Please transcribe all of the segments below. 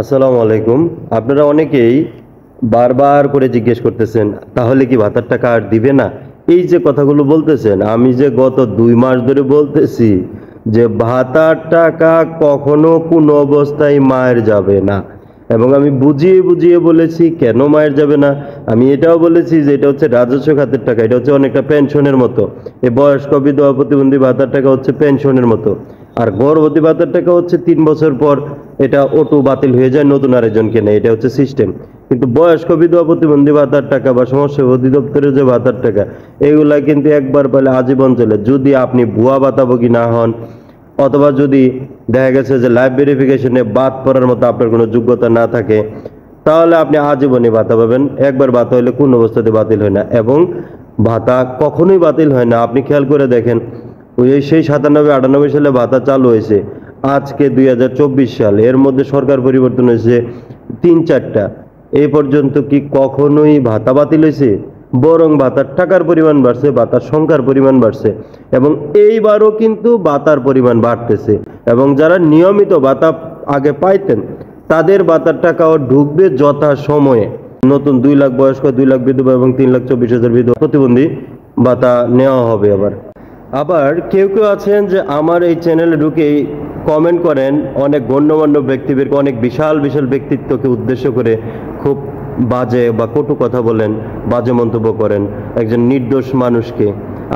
আসসালামু আলাইকুম। আপনারা অনেকেই বারবার করে জিজ্ঞেস করতেছেন, তাহলে কি ভাতার টাকা আর দিবে না? এই যে কথাগুলো বলতেছেন, আমি যে গত ২ মাস ধরে বলতেছি যে ভাতার টাকা কখনো কোনো অবস্থায় মায়ের যাবে না। এবং আমি বুঝিয়ে বুঝিয়ে বলেছি কেন মায়ের যাবে না। আমি এটাও বলেছি যে এটা হচ্ছে রাজস্ব খাতের টাকা, এটা হচ্ছে অনেকটা পেনশনের মতো। এই বয়স্ক বিধবা প্রতিবন্ধী ভাতার টাকা হচ্ছে পেনশনের মতো। আর গর্ভবতী ভাতার টাকা হচ্ছে ৩ বছর পর এটা অটো বাতিল হয়ে যায়, নতুন আরেকজনকে নেয়, এটা হচ্ছে সিস্টেম। কিন্তু বয়স্ক বিধবা প্রতিবন্ধী ভাতার টাকা বা সমস্যা অধিদপ্তরের যে ভাতার টাকা, এগুলা কিন্তু একবার পেলে আজীবন চলে, যদি আপনি ভুয়া ভাতাভোগী না হন, অথবা যদি দেখা গেছে যে লাইফ ভেরিফিকেশনে বাদ পড়ার মতো আপনার কোনো যোগ্যতা না থাকে, তাহলে আপনি আজীবনই ভাতা পাবেন। একবার ভাতা হলে কোন অবস্থাতে বাতিল হয় না, এবং ভাতা কখনোই বাতিল হয় না। আপনি খেয়াল করে দেখেন, ওই সেই ৯৭-৯৮ সালে ভাতা চালু হয়েছে, আজকে ২০২৪ সাল, এর মধ্যে সরকার পরিবর্তন হয়েছে ৩-৪টা। এই পর্যন্ত কি কখনোই ভাতা বাতিল হয়েছে? বরং ভাতার টাকার পরিমাণ বাড়ছে, ভাতার সংখ্যার পরিমাণ বাড়ছে, এবং এইবারও কিন্তু ভাতার পরিমাণ বাড়তেছে। এবং যারা নিয়মিত ভাতা আগে পাইতেন, তাদের ভাতার টাকাও ঢুকবে যথা সময়ে। নতুন ২ লাখ বয়স্ক, ২ লাখ বিধবা এবং ৩,২৪,০০০ বিধবা প্রতিবন্ধী ভাতা নেওয়া হবে। আবার কেউ কেউ আছেন যে আমার এই চ্যানেলে ঢুকেই কমেন্ট করেন, অনেক গণ্যমান্য ব্যক্তিদেরকে, অনেক বিশাল বিশাল ব্যক্তিত্বকে উদ্দেশ্য করে খুব বাজে বা কটু কথা বলেন, বাজে মন্তব্য করেন একজন নির্দোষ মানুষকে।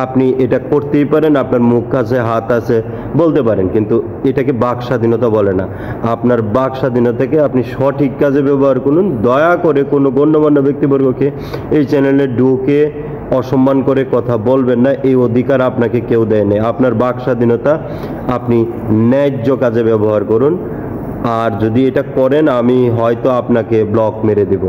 আপনি এটা করতেই পারেন, আপনার মুখ আছে, হাত আছে, বলতে পারেন, কিন্তু এটাকে বাক স্বাধীনতা বলে না। আপনার বাক স্বাধীনতাকে আপনি সঠিক কাজে ব্যবহার করুন। দয়া করে কোনো গণ্যমান্য ব্যক্তিবর্গকে এই চ্যানেলে ঢুকে অসম্মান করে কথা বলবেন না, এই অধিকার আপনাকে কেউ দেয় না। আপনার বাক স্বাধীনতা আপনি ন্যায্য কাজে ব্যবহার করুন। আর যদি এটা করেন, আমি হয়তো আপনাকে ব্লক মেরে দেব।